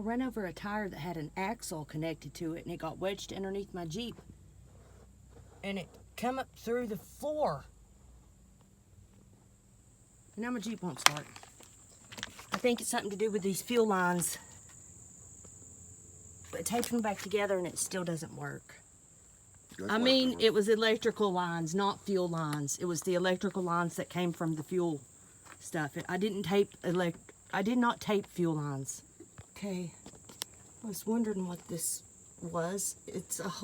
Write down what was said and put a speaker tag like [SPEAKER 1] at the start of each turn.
[SPEAKER 1] ran over a tire that had an axle connected to it, and it got wedged underneath my Jeep. And it come up through the floor. Now my Jeep won't start. I think it's something to do with these fuel lines. But taping them back together and it still doesn't work. I mean, it was electrical lines, not fuel lines. It was the electrical lines that came from the fuel stuff. I did not tape fuel lines. Okay, I was wondering what this was. It's a